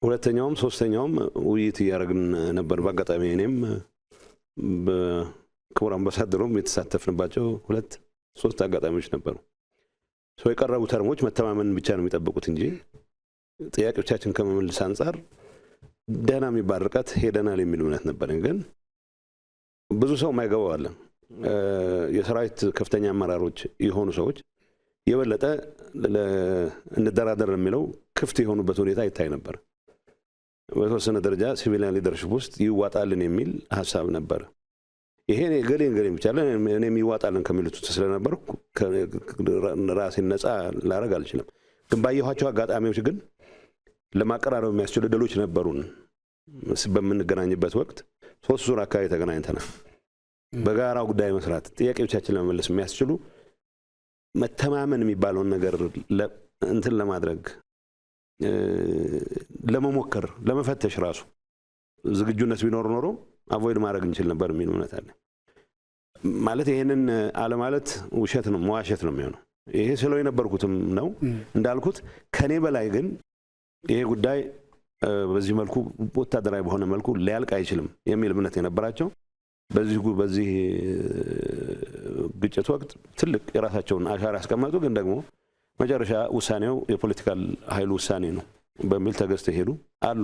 ሁለተኛውም ሶስተኛውም ውይይት ያደረግን ነበር። በአጋጣሚ እኔም በክቡር አምባሳደሩም የተሳተፍንባቸው 2-3 አጋጣሚዎች ነበሩ። ሰው የቀረቡ ተርሞች መተማመን ብቻ ነው የሚጠብቁት እንጂ ጥያቄዎቻችን ከመመለስ አንፃር ደህና የሚባል ርቀት ሄደናል የሚል እምነት ነበረን። ግን ብዙ ሰው የማይገባው አለ። የሰራዊት ከፍተኛ አመራሮች የሆኑ ሰዎች የበለጠ እንደራደር የሚለው ክፍት የሆኑበት ሁኔታ ይታይ ነበር። በተወሰነ ደረጃ ሲቪሊያን ሊደርሺፕ ውስጥ ይዋጣልን የሚል ሀሳብ ነበር። ይሄ ገሌን ብቻ እኔም ይዋጣልን ከሚሉት ስለነበር ራሴን ነፃ ላደርግ አልችልም። ግን ባየኋቸው አጋጣሚዎች ግን ለማቀራረብ የሚያስችሉ ዕድሎች ነበሩን። በምንገናኝበት ወቅት 3 ዙር አካባቢ ተገናኝተናል። በጋራው ጉዳይ መስራት፣ ጥያቄዎቻችን ለመመለስ የሚያስችሉ መተማመን የሚባለውን ነገር እንትን ለማድረግ ለመሞከር ለመፈተሽ ራሱ ዝግጁነት ቢኖር ኖሮ አቮይድ ማድረግ እንችል ነበር የሚል እምነት አለ። ማለት ይሄንን አለ ማለት ውሸት ነው፣ መዋሸት ነው የሚሆነው። ይሄ ስለው የነበርኩትም ነው እንዳልኩት። ከኔ በላይ ግን ይሄ ጉዳይ በዚህ መልኩ ወታደራዊ በሆነ መልኩ ሊያልቅ አይችልም የሚል እምነት የነበራቸው በዚህ ግጭት ወቅት ትልቅ የራሳቸውን አሻራ ያስቀመጡ፣ ግን ደግሞ መጨረሻ ውሳኔው የፖለቲካል ኃይሉ ውሳኔ ነው በሚል ተገዝተው ሄዱ አሉ።